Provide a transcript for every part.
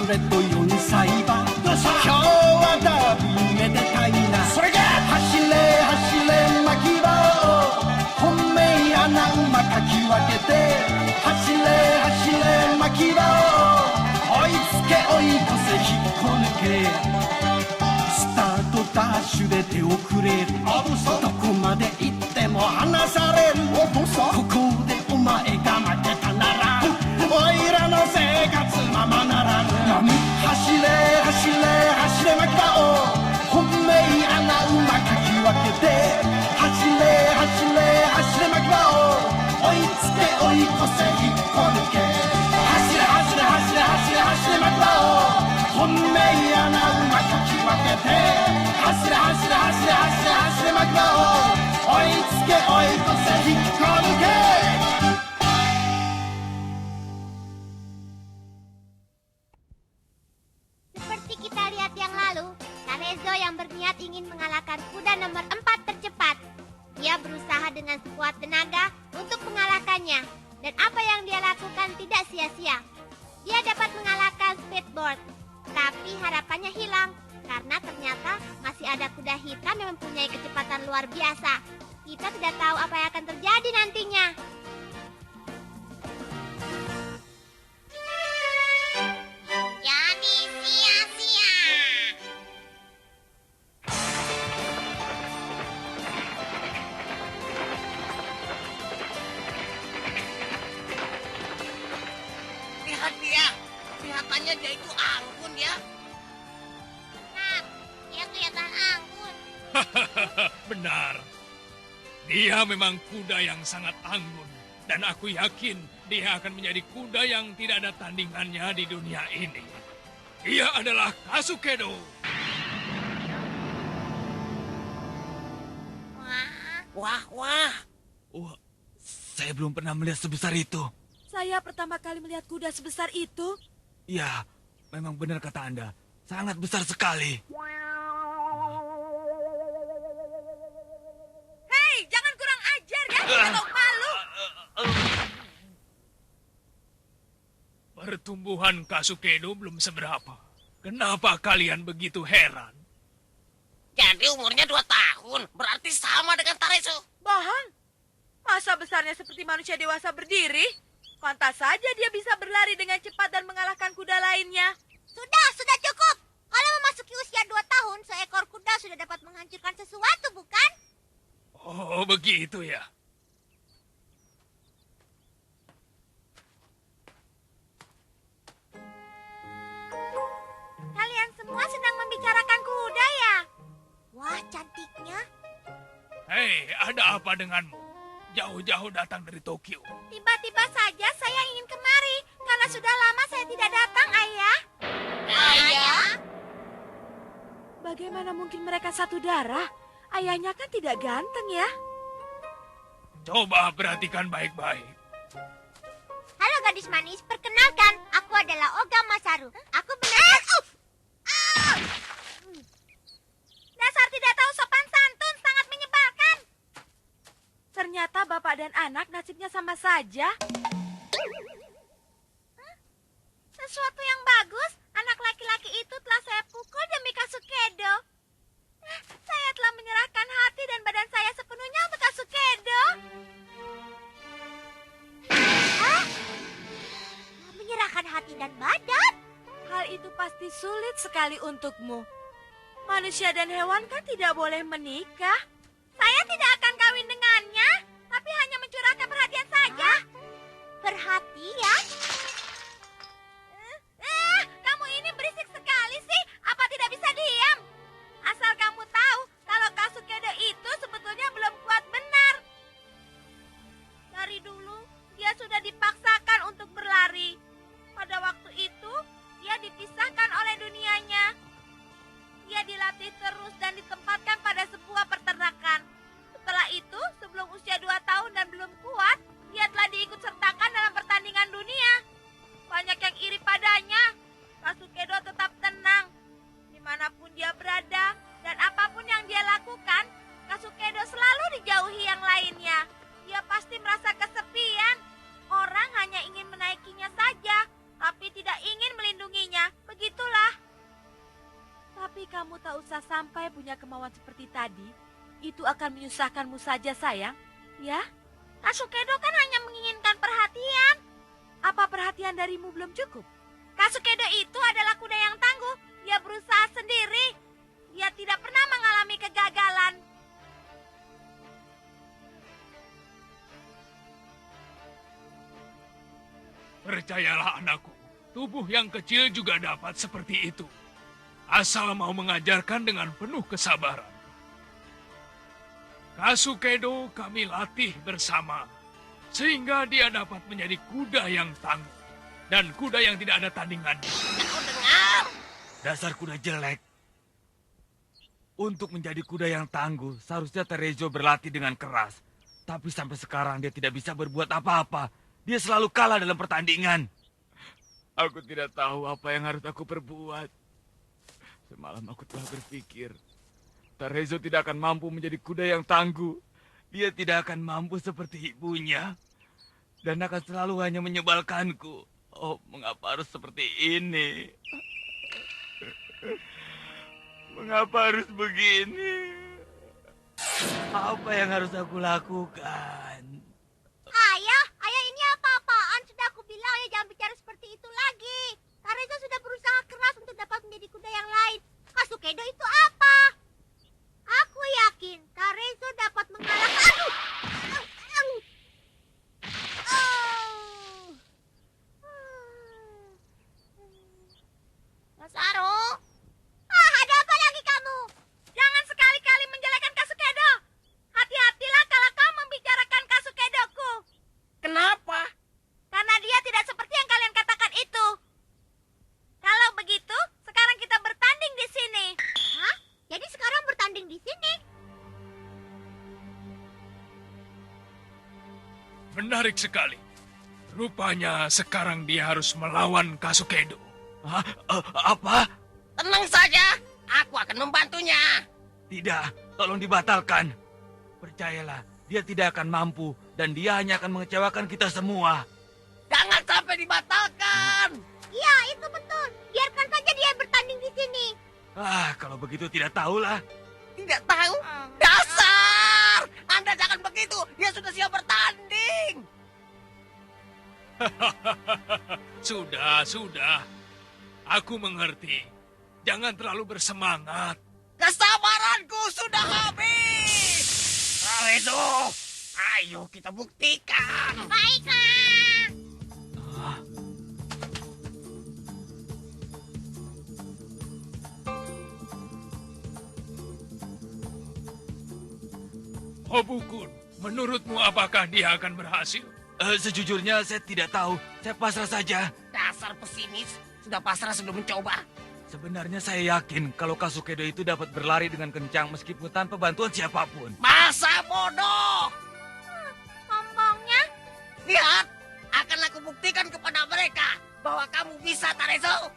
れと4歳馬今日はダービーめでたいなそれが走れ走れ巻き場を本命穴馬かき分けて走れ走れ巻き場を追いつけ追い越せ引っこ抜けスタートダッシュで手遅れるどこまで行っても離されるここでお前が負けたならおいらの生活ままならぬ走れ走れ走れ巻き場を本命穴馬かき分けて走れ走れ走れ巻き場を追いつけ追い越せ引っこ抜け走れ走れ走れ走れ走れ巻き場を本命穴馬かき分けて走れ走れ走れ走れ走れ巻き場を追いつけ追い越せ引っこ抜けSeperti kita lihat yang lalu, Tarezo yang berniat ingin mengalahkan kuda nomor 4 tercepat. Dia berusaha dengan sekuat tenaga untuk mengalahkannya. Dan apa yang dia lakukan tidak sia-sia. Dia dapat mengalahkan Speedboard. Tapi harapannya hilang. Karena ternyata masih ada kuda hitam yang mempunyai kecepatan luar biasa. Kita tidak tahu apa yang akan terjadi nantinya. Jadi sia-sia. Lihat dia, kelihatannya dia itu anggun ya. Nah, dia kelihatan anggun. Benar. Dia memang kuda yang sangat anggun. Dan aku yakin dia akan menjadi kuda yang tidak ada tandingannya di dunia ini. Dia adalah Kasukedo. Wah, wah. Wah, saya belum pernah melihat sebesar itu. Saya pertama kali melihat kuda sebesar itu. Ya, memang benar kata Anda. Sangat besar sekali. Hei, jangan kurang ajar ya, tidak tahu malu. Pertumbuhan Kasukedo belum seberapa. Kenapa kalian begitu heran? Jadi umurnya 2 tahun, berarti sama dengan Tarezo. Bahan, masa besarnya seperti manusia dewasa berdiri? Pantas saja dia bisa berlari dengan cepat dan mengalahkan kuda lainnya. Sudah cukup. Kalau memasuki usia 2 tahun, seekor kuda sudah dapat menghancurkan sesuatu, bukan? Oh, begitu ya. Kalian semua sedang membicarakan kuda ya? Wah, cantiknya. Hei, ada apa denganmu? Jauh-jauh datang dari Tokyo. Tiba-tiba saja saya ingin kemari karena sudah lama saya tidak datang, Ayah. Ayah? Bagaimana mungkin mereka satu darah? Ayahnya kan tidak ganteng ya. Coba perhatikan baik-baik. Halo gadis manis, perkenalkan, aku adalah Oga Masaru. Aku benar. Dasar tidak tahu sopan santun, sangat menyebalkan. Ternyata bapak dan anak nasibnya sama saja. Sesuatu yang bagus, anak laki-laki itu telah saya pukul demi Kasukedo. Saya telah menyerahkan hati dan badan saya sepenuhnya untuk Kasukedo. Hah? Menyerahkan hati dan badan? Hal itu pasti sulit sekali untukmu. Manusia dan hewan kan tidak boleh menikah. Saya tidak akan kawin dengannya, tapi hanya mencurahkan perhatian saja. Perhatian? Kamu ini berisik sekali sih. Apa tidak bisa diam? Asal kamu tahu, kalau Kasukedo itu sebetulnya belum kuat benar. Dari dulu, dia sudah dipaksakan untuk berlari. Pada waktu itu, dia dipisahkan oleh dunianya. Dia dilatih terus dan ditempatkan pada sebuah peternakan. usah sampai punya kemauan seperti tadi. Itu akan menyusahkanmu saja, sayang. Ya? Kasukedo kan hanya menginginkan perhatian. Apa perhatian darimu belum cukup? Kasukedo itu adalah kuda yang tangguh. Dia berusaha sendiri. Dia tidak pernah mengalami kegagalan. Percayalah anakku, tubuh yang kecil juga dapat seperti itu. Asal mau mengajarkan dengan penuh kesabaran. Kasukedo kami latih bersama, sehingga dia dapat menjadi kuda yang tangguh. Dan kuda yang tidak ada tandingannya. Kau dengar? Dasar kuda jelek. Untuk menjadi kuda yang tangguh, seharusnya Terezo berlatih dengan keras. Tapi sampai sekarang dia tidak bisa berbuat apa-apa. Dia selalu kalah dalam pertandingan. Aku tidak tahu apa yang harus aku perbuat. Semalam aku telah berpikir, Terezo tidak akan mampu menjadi kuda yang tangguh. Dia tidak akan mampu seperti ibunya. Dan akan selalu hanya menyebalkanku. Oh, mengapa harus seperti ini? Mengapa harus begini? Apa yang harus aku lakukan? Ayah ini apa-apaan? Sudah aku bilang ya jangan bicara seperti itu lagi. Tarezo sudah berusaha keras untuk dapat menjadi kuda yang lain. Kasukedo itu apa? Aku yakin Tarezo dapat mengalahkan... Masaru? Ada apa lagi kamu? Jangan sekali-kali menjelekan Kasukedo. Hati-hatilah kalau kau membicarakan Kasukedoku. Kenapa? Karena dia tidak seperti yang kalian katakan itu. Kalau begitu, sekarang kita bertanding di sini. Hah? Jadi sekarang bertanding di sini? Menarik sekali. Rupanya sekarang dia harus melawan Kasukedo. Hah? Apa? Tenang saja, aku akan membantunya. Tidak, tolong dibatalkan. Percayalah, dia tidak akan mampu dan dia hanya akan mengecewakan kita semua. Jangan sampai dibatalkan. Iya, itu betul. Biarkan saja dia bertanding di sini. Kalau begitu tidak tahulah. Tidak tahu? Dasar! Anda jangan begitu, dia sudah siap bertanding. Sudah. Aku mengerti. Jangan terlalu bersemangat. Kesabaranku sudah habis. Tarezo, ayo kita buktikan. Baiklah. Hobukun, menurutmu apakah dia akan berhasil? Sejujurnya saya tidak tahu. Saya pasrah saja. Dasar pesimis, sudah pasrah sebelum mencoba. Sebenarnya saya yakin kalau Kasukedo itu dapat berlari dengan kencang meskipun tanpa bantuan siapapun. Masa bodoh. Ngomongnya, Lihat, akan aku buktikan kepada mereka bahwa kamu bisa, Tarezo.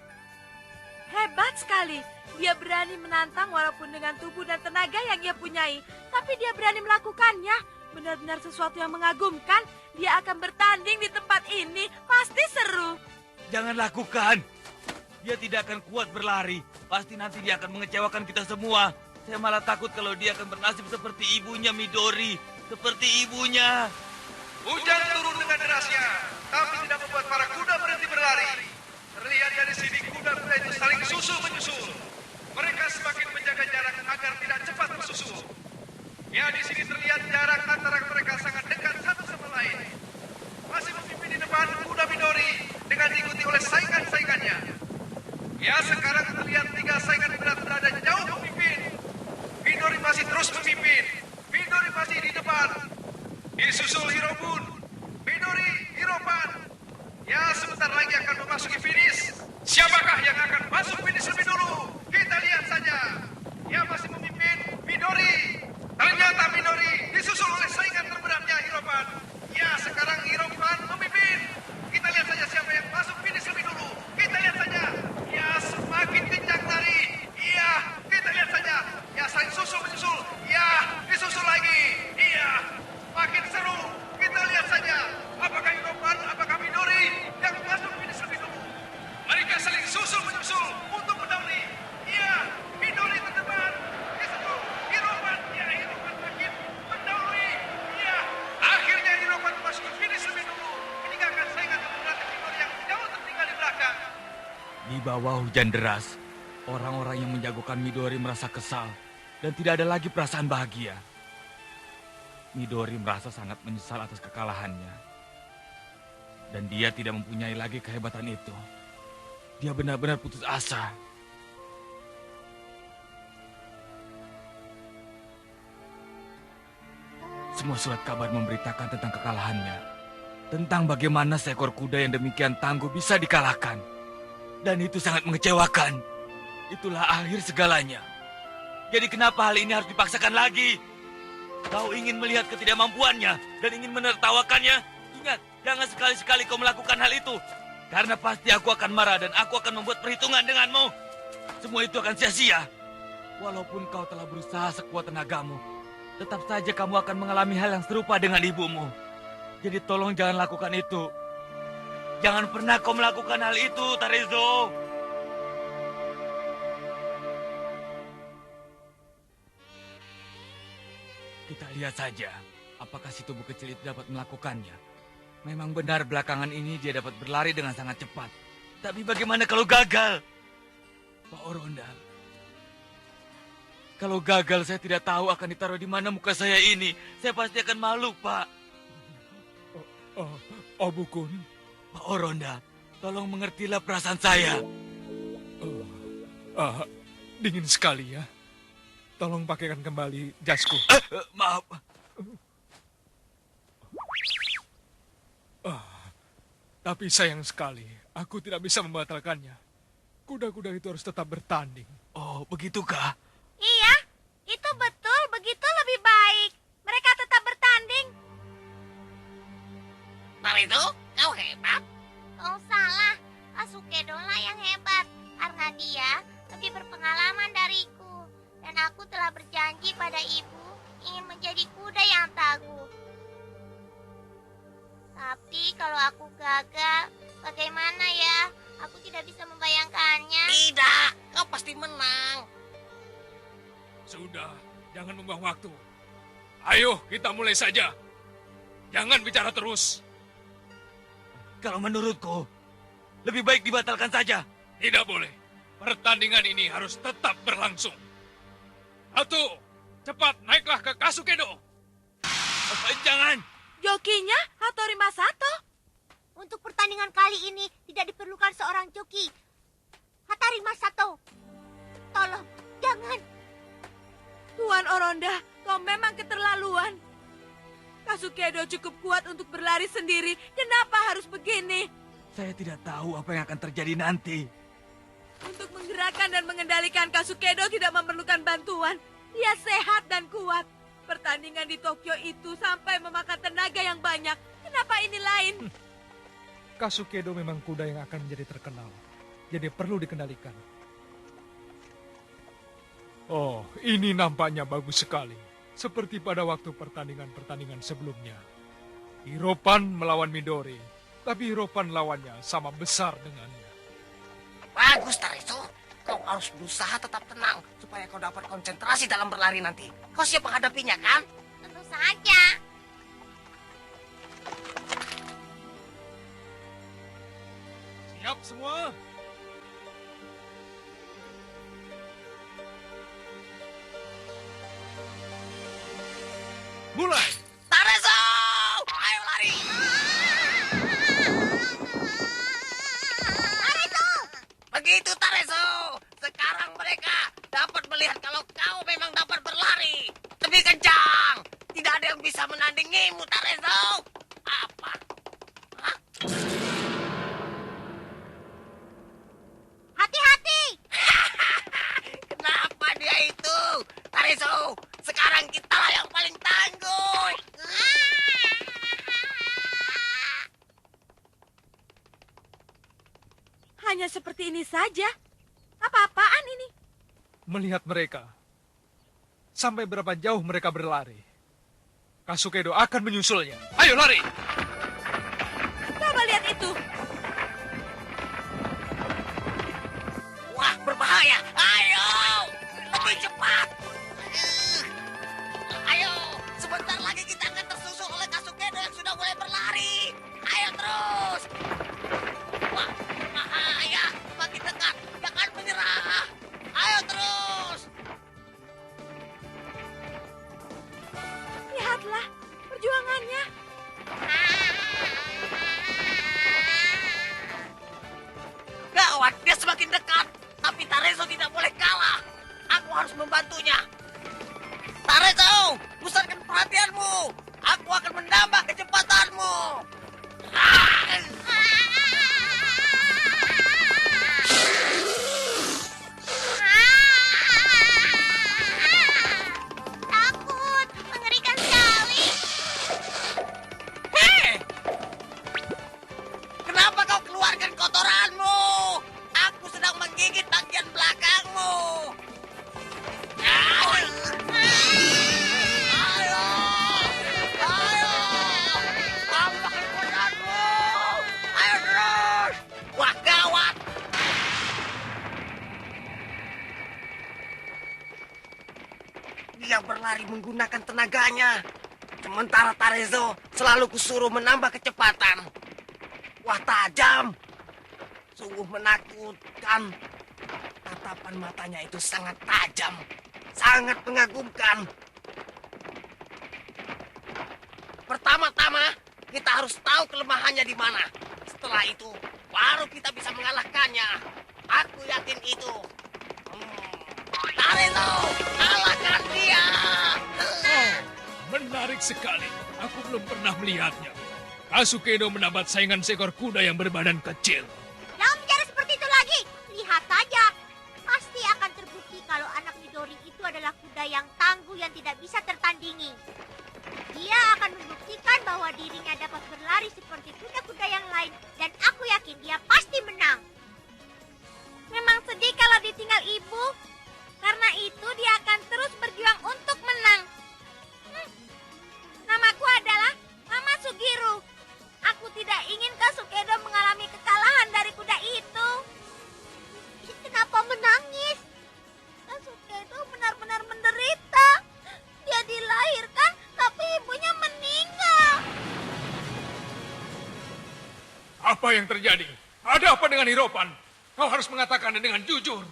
Hebat sekali. Dia berani menantang walaupun dengan tubuh dan tenaga yang ia punyai. Tapi dia berani melakukannya. Benar-benar sesuatu yang mengagumkan. Dia akan bertanding di tempat ini. Pasti seru. Jangan lakukan. Dia tidak akan kuat berlari. Pasti nanti dia akan mengecewakan kita semua. Saya malah takut kalau dia akan bernasib seperti ibunya Midori. Seperti ibunya. Hujan turun dengan derasnya, tapi tidak membuat para kuda berhenti berlari. Terlihat dari sini kuda-kuda itu saling susul-menyusul. Mereka semakin menjaga jarak agar tidak cepat bersusul. Ya, di sini terlihat jarak antara mereka sangat dekat satu sama lain. Masih memimpin di depan kuda Midori dengan diikuti oleh saingan-saingannya. Ya, sekarang terlihat 3 saingan berat berada jauh memimpin. Midori masih terus memimpin. Midori masih di depan. Disusul Hirobun, Midori, Hiropan. Ya, sebentar lagi akan memasuki finish. Siapakah yang akan masuk finish lebih dulu? Kita lihat saja. Ya, masih memimpin Midori. Ternyata Midori disusul oleh saingan terberatnya Hiropan. Ya, sekarang Hiropan memimpin. Kita lihat saja siapa yang masuk finish lebih dulu. Kita lihat saja. Ya, semakin kencang lari. Iya, kita lihat saja. Ya, saling susul-menyusul. Ya, disusul lagi. Iya. Makin seru. Kita lihat saja. Apakah Hiropan, apakah Midori yang masuk finish lebih dulu. mengalahkan. Di bawah hujan deras, orang-orang yang menjagokan Midori merasa kesal dan tidak ada lagi perasaan bahagia. Midori merasa sangat menyesal atas kekalahannya. Dan dia tidak mempunyai lagi kehebatan itu. Dia benar-benar putus asa. Semua surat kabar memberitakan tentang kekalahannya. Tentang bagaimana seekor kuda yang demikian tangguh bisa dikalahkan. Dan itu sangat mengecewakan. Itulah akhir segalanya. Jadi kenapa hal ini harus dipaksakan lagi? Kau ingin melihat ketidakmampuannya dan ingin menertawakannya? Ingat, jangan sekali-sekali kau melakukan hal itu. Karena pasti aku akan marah dan aku akan membuat perhitungan denganmu. Semua itu akan sia-sia. Walaupun kau telah berusaha sekuat tenagamu, tetap saja kamu akan mengalami hal yang serupa dengan ibumu. Jadi tolong jangan lakukan itu. Jangan pernah kau melakukan hal itu, Tarezo. Kita lihat saja, apakah si tubuh kecil itu dapat melakukannya. Memang benar belakangan ini dia dapat berlari dengan sangat cepat. Tapi bagaimana kalau gagal? Pak Oronda, kalau gagal saya tidak tahu akan ditaruh di mana muka saya ini. Saya pasti akan malu, Pak. Bukun. Pak Oronda, tolong mengertilah perasaan saya. Dingin sekali ya. Tolong pakaikan kembali jasku. Maaf. Tapi sayang sekali, aku tidak bisa membatalkannya. Kuda-kuda itu harus tetap bertanding. Oh, begitukah? Iya, itu betul. Begitu lebih baik. Mereka tetap bertanding. Tarezo, kau hebat. Kau salah. Kasukedo lah yang hebat. Karena dia lebih berpengalaman dariku. Dan aku telah berjanji pada ibu ingin menjadi kuda yang tangguh. Tapi kalau aku gagal, bagaimana ya? Aku tidak bisa membayangkannya. Tidak, kau pasti menang. Sudah, jangan membuang waktu. Ayo, kita mulai saja. Jangan bicara terus. Kalau menurutku, lebih baik dibatalkan saja. Tidak boleh. Pertandingan ini harus tetap berlangsung. Satu, cepat naiklah ke Kasukedo. Jangan. Jokinya Hattori Masato. Untuk pertandingan kali ini tidak diperlukan seorang joki. Hattori Masato, tolong, jangan. Tuan Oronda, kau memang keterlaluan. Kasukedo cukup kuat untuk berlari sendiri. Kenapa harus begini? Saya tidak tahu apa yang akan terjadi nanti. Untuk menggerakkan dan mengendalikan Kasukedo tidak memerlukan bantuan. Dia sehat dan kuat. Pertandingan di Tokyo itu sampai memakan tenaga yang banyak. Kenapa ini lain? Kasukedo memang kuda yang akan menjadi terkenal. Jadi perlu dikendalikan. Oh, ini nampaknya bagus sekali. Seperti pada waktu pertandingan-pertandingan sebelumnya. Hiropan melawan Midori. Tapi Hiropan lawannya sama besar dengannya. Bagus, Tarezo. Kau harus berusaha tetap tenang supaya kau dapat konsentrasi dalam berlari nanti. Kau siap menghadapinya, kan? Tentu saja. Siap semua? Mulai! Tarezo! Ayo lari! Begitu, Tarezo. Sekarang mereka dapat melihat kalau kau memang dapat berlari. Lebih kencang. Tidak ada yang bisa menandingimu, Tarezo. Apa? Hah? Hati-hati! Kenapa dia itu? Tarezo, sekarang kita yang paling tangguh. Hanya seperti ini saja. Apa-apaan ini? Melihat mereka. Sampai berapa jauh mereka berlari. Kasukedo akan menyusulnya. Ayo lari! Coba lihat itu. Wah, berbahaya. Ayo, lebih cepat. Ayo, sebentar lagi kita akan tersusul oleh Kasukedo yang sudah mulai berlari. Ayo terus. Wah, berbahaya. gawat, dia semakin dekat. Tapi Tarezo tidak boleh kalah. Aku harus membantunya. Tarezo, pusatkan perhatianmu. Aku akan menambah kecepatanmu. Takut, mengerikan sekali. Hei! Kenapa kau keluarkan kotoranmu? Aku sedang menggigit bagian belakangmu. Ayo! Ayo! Tambah kekuatanmu! Ayo terus! Wah, gawat! Dia berlari menggunakan tenaganya. Sementara Tarezo selalu kusuruh menambah kecepatan. Wah, tajam. Sungguh menakutkan. Tatapan matanya itu sangat tajam. Sangat mengagumkan. Pertama-tama, kita harus tahu kelemahannya di mana. Setelah itu, baru kita bisa mengalahkannya. Aku yakin itu. Tarezo, kalahkan dia! Menarik sekali. Aku belum pernah melihatnya. Kasukedo menabat saingan seekor kuda yang berbadan kecil. Jangan bicara seperti itu lagi. Lihat saja. Pasti akan terbukti kalau anak Midori itu adalah kuda yang tangguh yang tidak bisa tertandingi. Dia akan membuktikan bahwa dirinya dapat berlari seperti kuda-kuda yang lain. Dan aku yakin dia pasti menang. Memang sedih kalau ditinggal ibu. Karena itu dia akan terus berjuang untuk menang. Namaku adalah Mama Sugiro. Aku tidak ingin Kasukedo mengalami kekalahan dari kuda itu. Kenapa menangis? Kasukedo benar-benar menderita. Dia dilahirkan, tapi ibunya meninggal. Apa yang terjadi? Ada apa dengan Hiropan? Kau harus mengatakannya dengan jujur.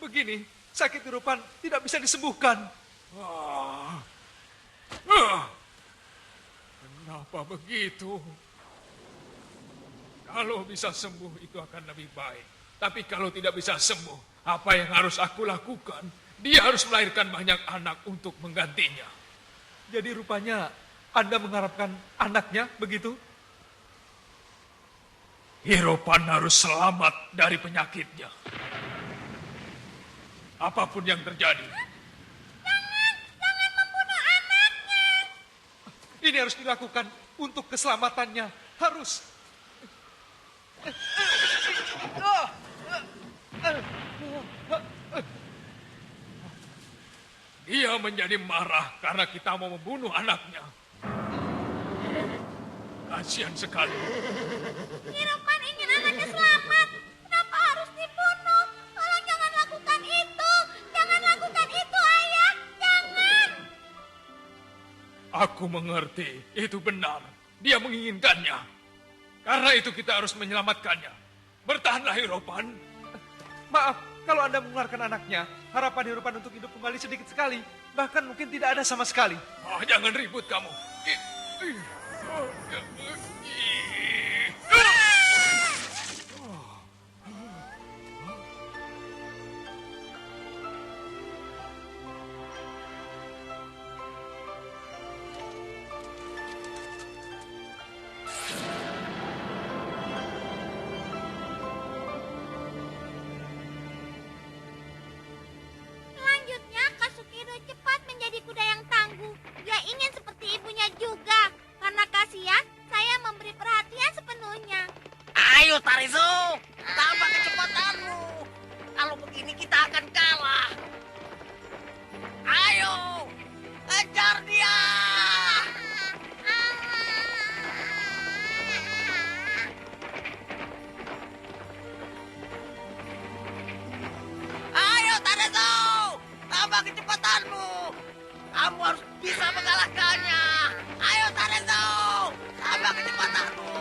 Begini, sakit Hiropan tidak bisa disembuhkan. Kenapa begitu? Kalau bisa sembuh itu akan lebih baik. Tapi kalau tidak bisa sembuh, apa yang harus aku lakukan? Dia harus melahirkan banyak anak untuk menggantinya. Jadi rupanya Anda mengharapkan anaknya begitu? Hiropan harus selamat dari penyakitnya. Apapun yang terjadi. Jangan membunuh anaknya. Ini harus dilakukan untuk keselamatannya. Harus. Dia menjadi marah karena kita mau membunuh anaknya. Kasihan sekali. Hiropan ingin anaknya selamat. Kenapa harus dibunuh? Tolong jangan lakukan itu. Jangan lakukan itu, Ayah. Jangan. Aku mengerti, itu benar. Dia menginginkannya. Karena itu kita harus menyelamatkannya. Bertahanlah, Hiropan. Maaf, kalau Anda mengeluarkan anaknya, harapan Hiropan untuk hidup kembali sedikit sekali. Bahkan mungkin tidak ada sama sekali. Jangan ribut kamu. Selanjutnya, Kasukedo cepat menjadi kuda yang tangguh. Dia ingin seperti ibunya juga. Karena kasihan, saya memberi perhatian sepenuhnya. Ayo Tarezo, tambah kecepatanmu. Kalau begini kita akan kalah. Ayo, kejar dia. Ayo Tarezo, tambah kecepatanmu. Kamu harus bisa mengalahkannya. Ayo Tarezo, tambah kecepatanmu.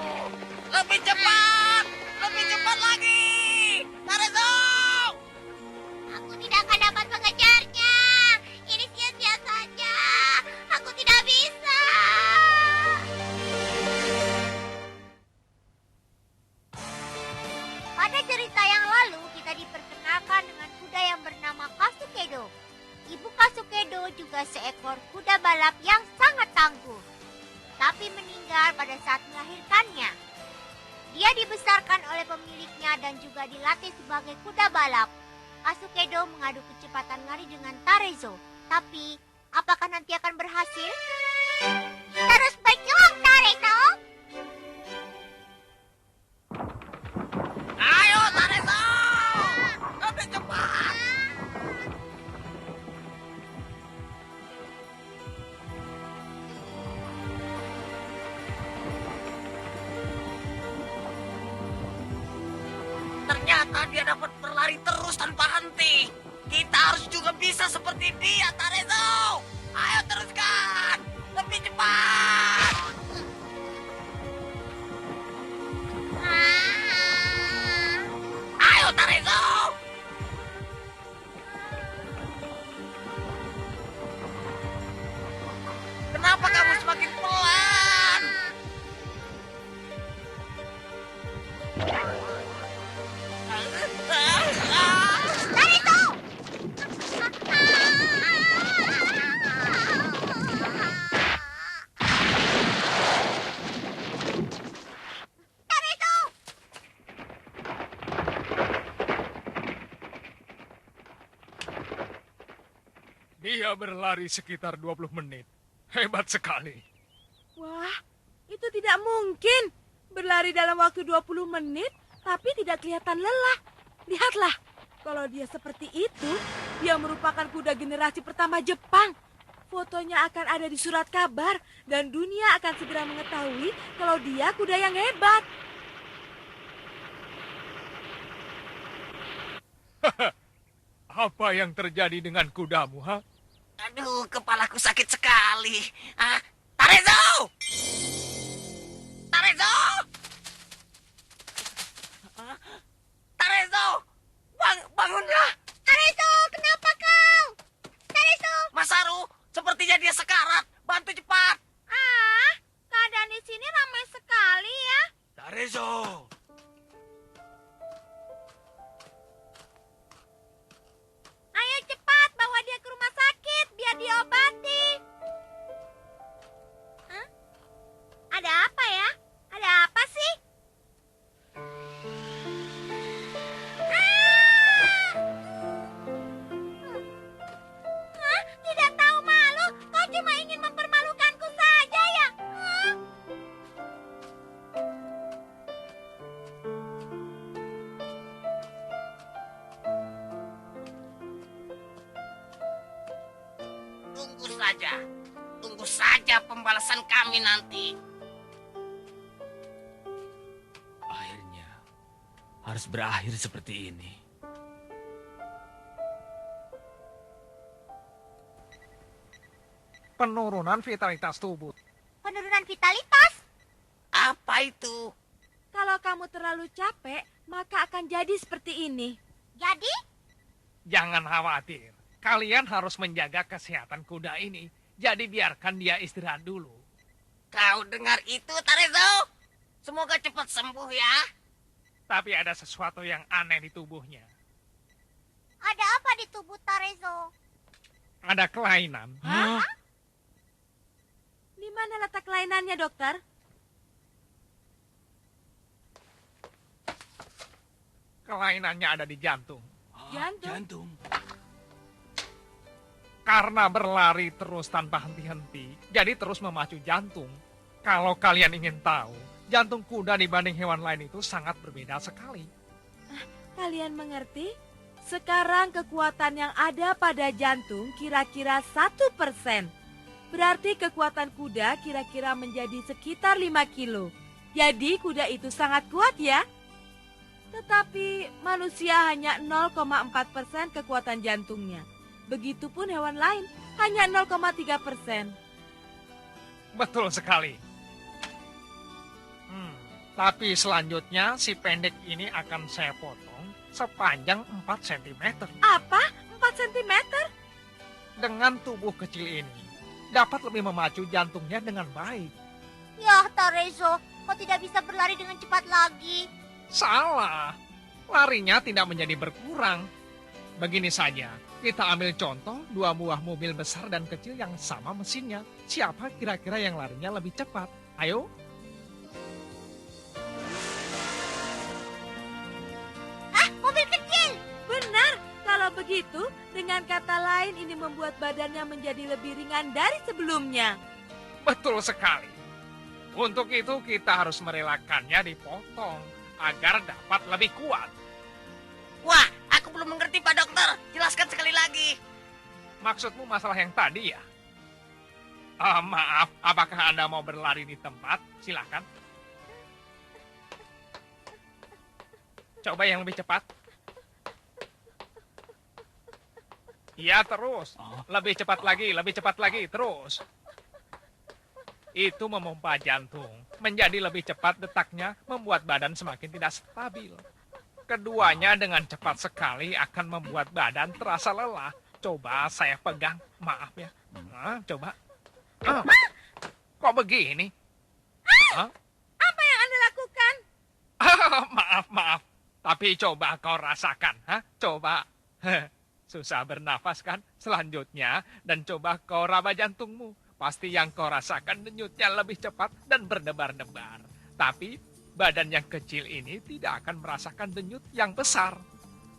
Lebih cepat lagi. Tarezo. Aku tidak akan dapat mengejarnya. Ini sia-sia saja. Aku tidak bisa. Pada cerita yang lalu, kita diperkenalkan dengan kuda yang bernama Kasukedo. Ibu Kasukedo juga seekor kuda balap yang sangat tangguh, tapi meninggal pada saat melahirkannya. Dia dibesarkan oleh pemiliknya dan juga dilatih sebagai kuda balap. Kasukedo mengadu kecepatan lari dengan Tarezo, tapi apakah nanti akan berhasil? Terus berjuang, Tarezo! Ayo, Tarezo! Lebih cepat! Ternyata dia dapat berlari terus tanpa henti. Kita harus juga bisa seperti dia, Tarezo! Ayo teruskan! Lebih cepat! Ayo, Tarezo! Kenapa kamu semakin pelan? Tarezo! Tarezo! Dia berlari sekitar 20 menit. Hebat sekali. Wah, itu tidak mungkin. Berlari dalam waktu 20 menit, tapi tidak kelihatan lelah. Lihatlah, kalau dia seperti itu, dia merupakan kuda generasi pertama Jepang. Fotonya akan ada di surat kabar, dan dunia akan segera mengetahui kalau dia kuda yang hebat. Apa yang terjadi dengan kudamu, ha? Aduh, kepalaku sakit sekali. Tarezo! Tarezo! Tarezo! Bangunlah! Tarezo, kenapa kau? Tarezo! Masaru, sepertinya dia sekarat. Bantu cepat! Keadaan di sini ramai sekali ya. Tarezo! Ayo cepat bawa dia ke rumah sakit biar diobati. Hah? Ada apa ya? Ada apa sih? Hah? Tidak tahu malu? Kau cuma ingin mempermalukanku saja ya? Hah? Tunggu saja pembalasan kami nanti. Akhirnya harus berakhir seperti ini. Penurunan vitalitas tubuh. Penurunan vitalitas? Apa itu? Kalau kamu terlalu capek, maka akan jadi seperti ini. Jadi? Jangan khawatir. Kalian harus menjaga kesehatan kuda ini. Jadi biarkan dia istirahat dulu. Kau dengar itu, Tarezo? Semoga cepat sembuh ya. Tapi ada sesuatu yang aneh di tubuhnya. Ada apa di tubuh Tarezo? Ada kelainan. Hah? Di mana letak kelainannya, dokter? Kelainannya ada di jantung. Jantung? Jantung. Karena berlari terus tanpa henti-henti, jadi terus memacu jantung. Kalau kalian ingin tahu, jantung kuda dibanding hewan lain itu sangat berbeda sekali. Kalian mengerti? Sekarang kekuatan yang ada pada jantung kira-kira 1%. Berarti kekuatan kuda kira-kira menjadi sekitar 5 kilo. Jadi kuda itu sangat kuat ya. Tetapi manusia hanya 0,4% kekuatan jantungnya. Begitupun hewan lain, hanya 0,3%. Betul sekali. Tapi selanjutnya si pendek ini akan saya potong sepanjang 4 cm. Apa? 4 cm? Dengan tubuh kecil ini, dapat lebih memacu jantungnya dengan baik. Ya, Tarezo, kau tidak bisa berlari dengan cepat lagi. Salah. larinya tidak menjadi berkurang. Begini saja, kita ambil contoh 2 buah mobil besar dan kecil yang sama mesinnya. Siapa kira-kira yang larinya lebih cepat? Ayo. Mobil kecil. Benar, kalau begitu, dengan kata lain ini membuat badannya menjadi lebih ringan dari sebelumnya. Betul sekali. Untuk itu kita harus merelakannya dipotong agar dapat lebih kuat. Wah, aku belum mengerti Pak Dokter. Jelaskan sekali lagi. Maksudmu masalah yang tadi ya? Maaf, apakah Anda mau berlari di tempat? Silakan. Coba yang lebih cepat. Iya, terus. Lebih cepat lagi, terus. Itu memompa jantung. Menjadi lebih cepat detaknya, membuat badan semakin tidak stabil. Keduanya dengan cepat sekali akan membuat badan terasa lelah. Coba saya pegang. Maaf ya. Nah, coba. Kok begini? Apa yang Anda lakukan? Maaf. Tapi coba kau rasakan. Coba. Susah bernafas kan? Selanjutnya, dan coba kau raba jantungmu. Pasti yang kau rasakan denyutnya lebih cepat dan berdebar-debar. Tapi badan yang kecil ini tidak akan merasakan denyut yang besar.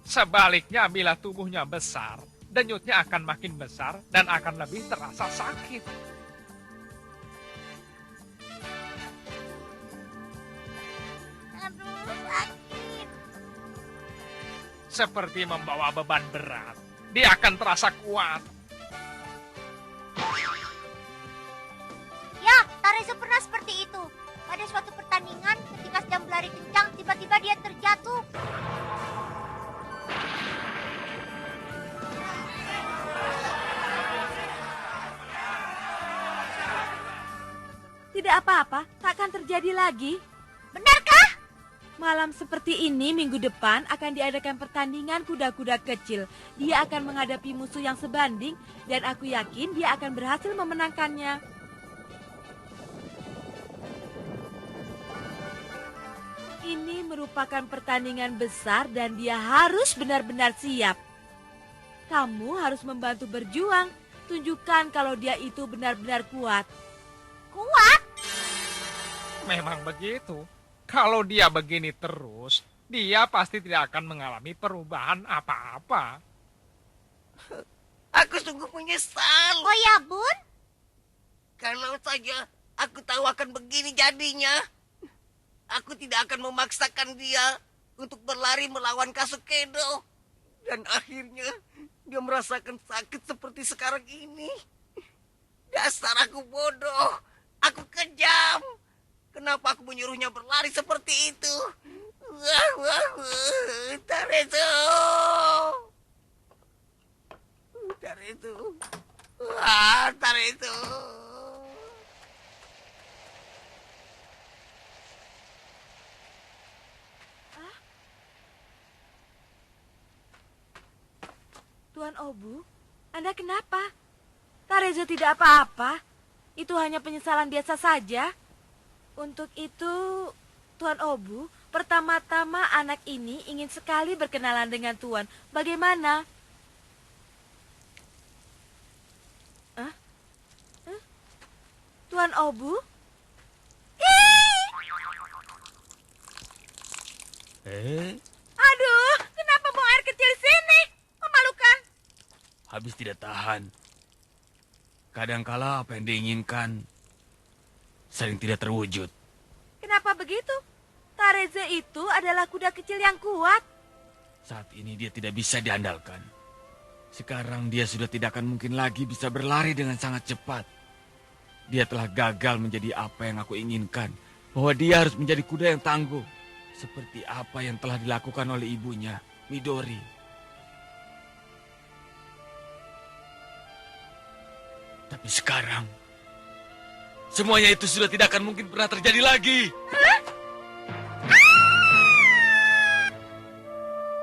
Sebaliknya, bila tubuhnya besar, denyutnya akan makin besar dan akan lebih terasa sakit. Aduh, sakit. Seperti membawa beban berat. Dia akan terasa kuat. Ya, Tarezo pernah seperti itu. Pada suatu pertandingan, ketika sedang berlari kencang, tiba-tiba dia terjatuh. Tidak apa-apa, takkan terjadi lagi. Benarkah? Malam seperti ini minggu depan akan diadakan pertandingan kuda-kuda kecil. Dia akan menghadapi musuh yang sebanding dan aku yakin dia akan berhasil memenangkannya. Ini merupakan pertandingan besar dan dia harus benar-benar siap. Kamu harus membantu berjuang. Tunjukkan kalau dia itu benar-benar kuat. Kuat? Memang begitu. Kalau dia begini terus, dia pasti tidak akan mengalami perubahan apa-apa. Aku sungguh menyesal. Oh ya, Bun? Kalau saja aku tahu akan begini jadinya. Aku tidak akan memaksakan dia untuk berlari melawan Kasukedo. Dan akhirnya dia merasakan sakit seperti sekarang ini. Dasar aku bodoh. Aku kejam. Kenapa aku menyuruhnya berlari seperti itu? Tarezo. Tarezo. Tuan Obu, Anda kenapa? Tarezo tidak apa-apa. Itu hanya penyesalan biasa saja. Untuk itu, Tuan Obu, pertama-tama anak ini ingin sekali berkenalan dengan Tuan. Bagaimana? Tuan Obu? Aduh, kenapa buang air kecil di sini? Memalukan. Habis tidak tahan. Kadangkala apa yang diinginkan sering tidak terwujud. Kenapa begitu? Tarezo itu adalah kuda kecil yang kuat. Saat ini dia tidak bisa diandalkan. Sekarang dia sudah tidak akan mungkin lagi bisa berlari dengan sangat cepat. Dia telah gagal menjadi apa yang aku inginkan. Bahwa dia harus menjadi kuda yang tangguh. Seperti apa yang telah dilakukan oleh ibunya, Midori. Tapi sekarang, semuanya itu sudah tidak akan mungkin pernah terjadi lagi.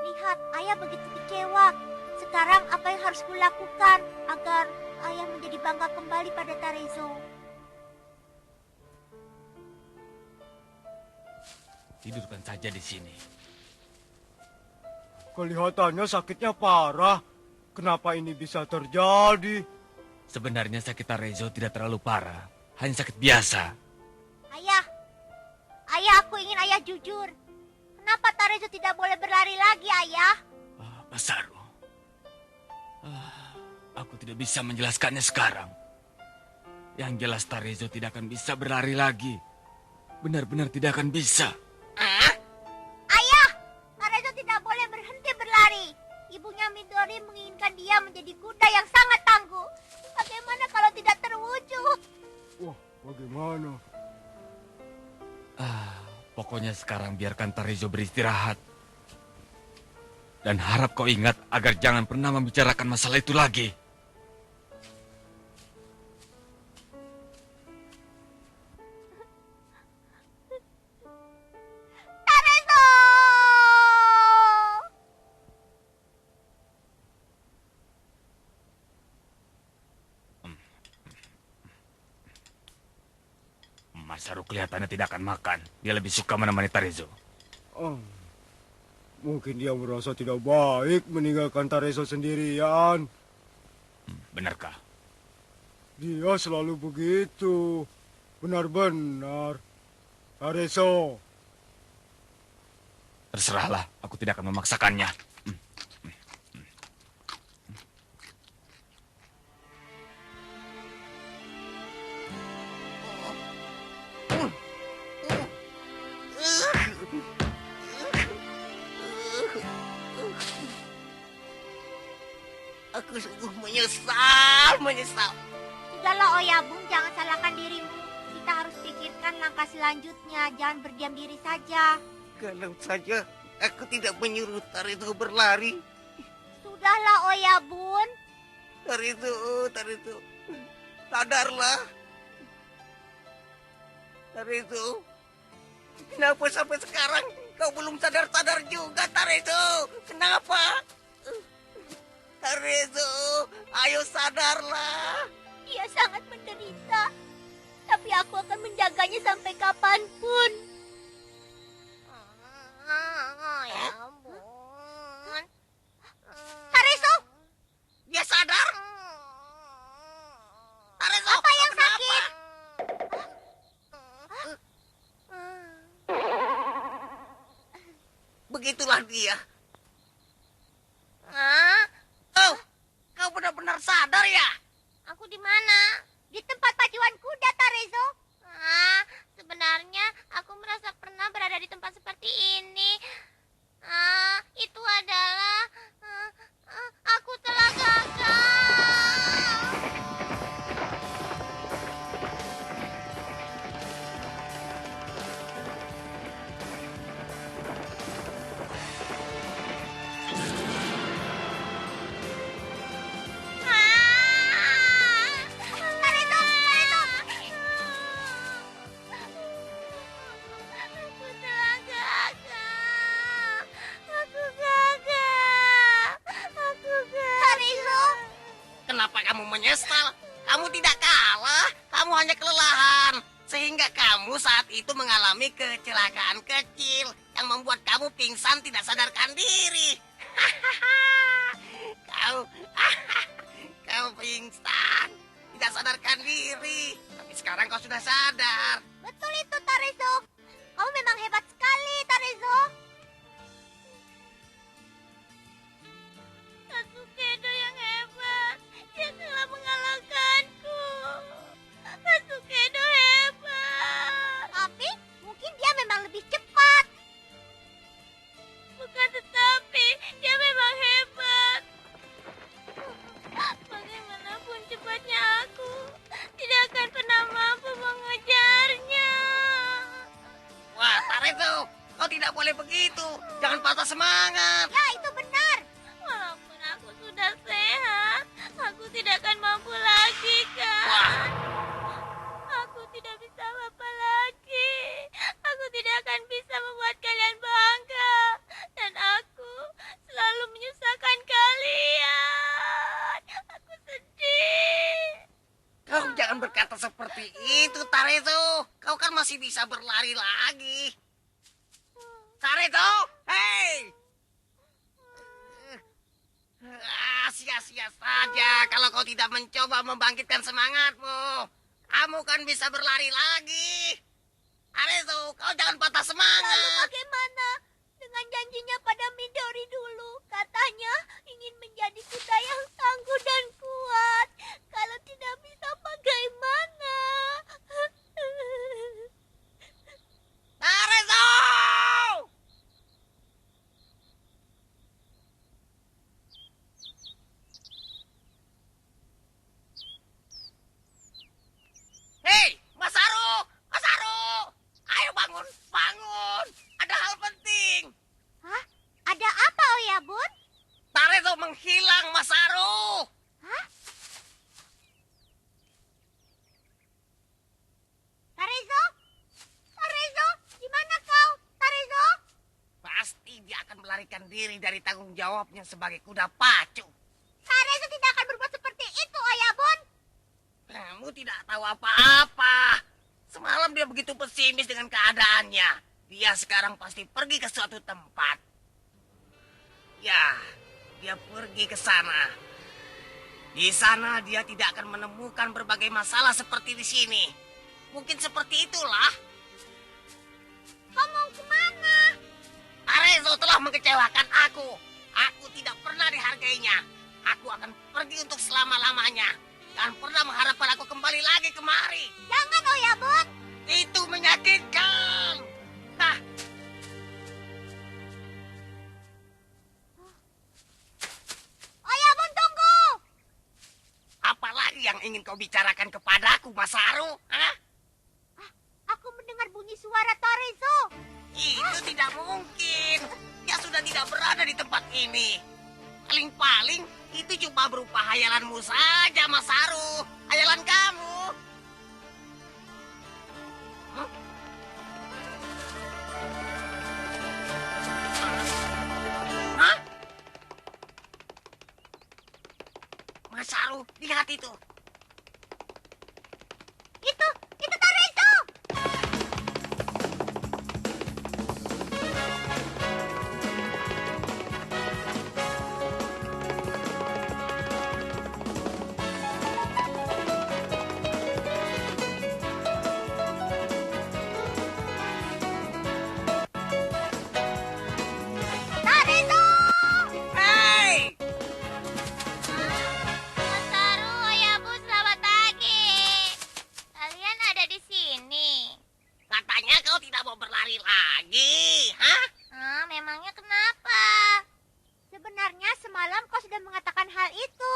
Lihat, ayah begitu kecewa. Sekarang apa yang harus kulakukan agar ayah menjadi bangga kembali pada Tarezo? Tidurkan saja di sini. Kelihatannya sakitnya parah. Kenapa ini bisa terjadi? Sebenarnya sakit Tarezo tidak terlalu parah. Hanya sakit biasa. Ayah, aku ingin ayah jujur. Kenapa Tarezo tidak boleh berlari lagi, ayah? Masaru. Aku tidak bisa menjelaskannya sekarang. Yang jelas Tarezo tidak akan bisa berlari lagi. Benar-benar tidak akan bisa. Ayah, Tarezo tidak boleh berhenti berlari. Ibunya Midori menginginkan dia menjadi kuda yang sangat tangguh. Bagaimana kalau tidak terwujud? Wah, bagaimana? Pokoknya sekarang biarkan Tarezo beristirahat. Dan harap kau ingat agar jangan pernah membicarakan masalah itu lagi. Tarezo! Masaru kelihatannya tidak akan makan. Dia lebih suka menemani Tarezo. Mungkin dia merasa tidak baik meninggalkan Tarezo sendirian. Benarkah? Dia selalu begitu. Benar-benar. Tarezo. Terserahlah, aku tidak akan memaksakannya. Aku sungguh menyesal. Sudahlah Oyabun, jangan salahkan dirimu. Kita harus pikirkan langkah selanjutnya. Jangan berdiam diri saja. Kalau saja aku tidak menyuruh Tarezo berlari. Sudahlah Oyabun. Tarezo, sadarlah. Tarezo, kenapa sampai sekarang kau belum sadar-sadar juga, Tarezo? Kenapa? Tarezo, ayo sadarlah. Dia sangat menderita. Tapi aku akan menjaganya sampai kapanpun. Ya ampun. Tarezo! Dia sadar? Tarezo, Apa yang kenapa? sakit? Begitulah dia. Oh, kau benar-benar sadar ya? Aku di mana? Di tempat pacuan kuda, Tarezo. Sebenarnya aku merasa pernah berada di tempat seperti ini. Itu adalah aku telah gagal. Kenapa kamu menyesal? Kamu tidak kalah, kamu hanya kelelahan. Sehingga kamu saat itu mengalami kecelakaan kecil yang membuat kamu pingsan tidak sadarkan diri. Kau pingsan, tidak sadarkan diri. Tapi sekarang kau sudah sadar. Betul itu, Tarezo. Kamu memang hebat sekali, Tarezo. Tatsukedo yang hebat. Dia telah mengalahkanku. Tatsukedo hebat. Tapi mungkin dia memang lebih cepat. Bukan tetapi, dia memang hebat. Bagaimanapun cepatnya aku, tidak akan pernah mampu mengejarnya. Wah, Tarezo, kau tidak boleh begitu. Jangan patah semangat. Ya, itu benar. Walaupun aku sudah sehat, aku tidak akan mampu lagi, kan? Aku tidak bisa apa lagi. Aku tidak akan bisa membuat kalian bangga. Dan aku selalu menyusahkan kalian. Aku sedih. Kau jangan berkata seperti itu, Tarezo. Kau kan masih bisa berlari lagi. Tarezo, hei! Percaya saja kalau kau tidak mencoba membangkitkan semangatmu. Kamu kan bisa berlari lagi. Tarezo, kau jangan patah Lalu semangat. bagaimana dengan janjinya pada Midori dulu? Katanya ingin menjadi kuda yang tangguh dan kuat. Kalau tidak bisa bagaimana? Tarezo! Hei, Masaru! Masaru! Ayo bangun, bangun! Ada hal penting. Hah? Ada apa, Oyabun? Tarezo menghilang, Masaru! Hah? Tarezo? Tarezo, di mana kau? Tarezo? Pasti dia akan melarikan diri dari tanggung jawabnya sebagai kuda pacu. Tarezo tidak akan berbuat seperti itu, Oyabun. Kamu tidak tahu apa-apa. Semalam dia begitu pesimis dengan keadaannya. Dia sekarang pasti pergi ke suatu tempat. Ya, dia pergi ke sana. Di sana dia tidak akan menemukan berbagai masalah seperti di sini. Mungkin seperti itulah. Kau mau kemana? Tarezo telah mengecewakan aku. Aku tidak pernah dihargainya. Aku akan pergi untuk selama-lamanya. Dan pernah mengharapkan aku kembali lagi kemari. Jangan, Oyabun. Itu menyakitkan. Hah, Oyabun, tunggu. apalagi yang ingin kau bicarakan kepadaku, Masaru? Hah? Aku mendengar bunyi suara Tarezo. Itu tidak mungkin. Dia sudah tidak berada di tempat ini. Paling-paling itu cuma berupa hayalanmu saja, Masaru. Hayalan kamu. Huh? Hah? Masaru, lihat itu. Itu Tarezo. Tarezo! Hei! Masaru, Oyabun, selamat pagi. Kalian ada di sini. Katanya kau tidak mau berlari lagi, hah? Memangnya kenapa? Sebenarnya semalam kau sudah mengatakan hal itu.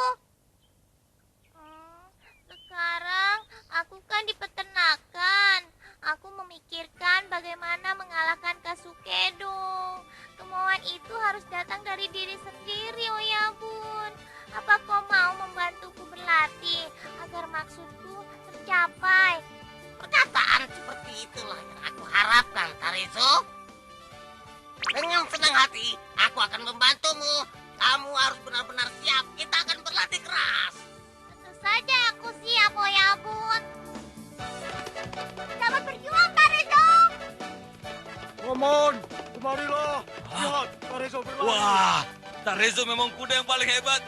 Sekarang aku kan di peternakan. Aku memikirkan bagaimana mengalahkan Kasukedo. Kemauan itu harus datang dari diri sendiri, Oyabun. Apa kau mau membantuku berlatih agar maksudku tercapai? Perkataan seperti itulah yang aku harapkan, Tarezo. Dengan senang hati, aku akan membantumu. Kamu harus benar-benar siap. Kita akan berlatih keras. Tentu saja aku siap, Oyabun. Selamat berjuang, Tarezo. Paman, kemarilah. Lihat, Tarezo berlari. Wah, Tarezo memang kuda yang paling hebat.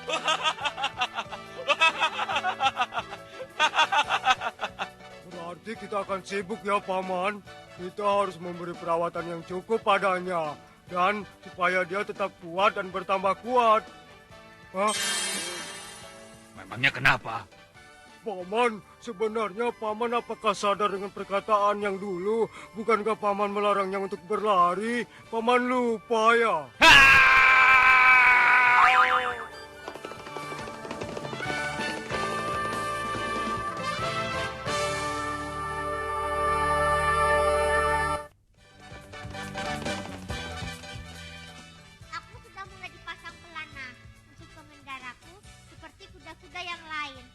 Berarti kita akan sibuk ya, Paman. Kita harus memberi perawatan yang cukup padanya. Dan supaya dia tetap kuat dan bertambah kuat. Hah? Memangnya kenapa? Paman, sebenarnya Paman apakah sadar dengan perkataan yang dulu? Bukankah Paman melarangnya untuk berlari? Paman lupa ya? Aku sudah mulai dipasang pelana untuk pengendaraku seperti kuda-kuda yang lain.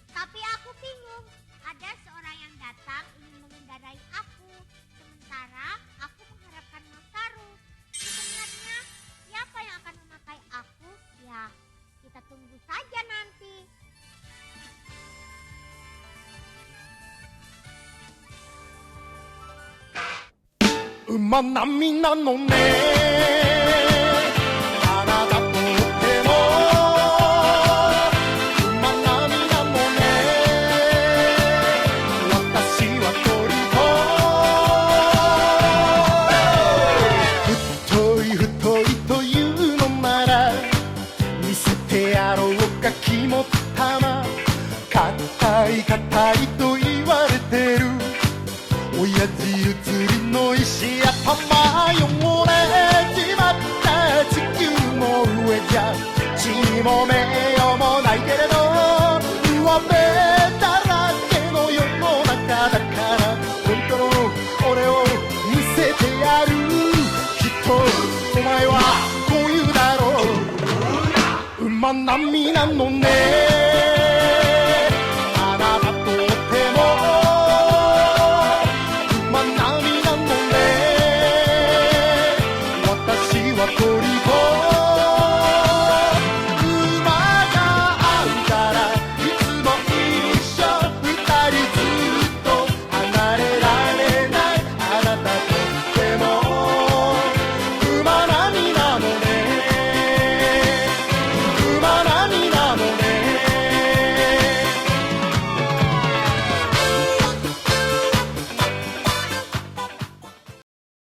Tapi aku bingung, ada seorang yang datang ingin mengendarai aku. Sementara aku mengharapkan Masaru. Sebenarnya siapa yang akan memakai aku? Ya, kita tunggu saja nanti. 馬並みなのね体とってもたいと言われてる親父写りの石頭汚れちまった地球の上じゃ地にも名誉もないけれど上辺だらけの世の中だから本当の俺を見せてやるきっとお前はこう言うだろう馬並みなのね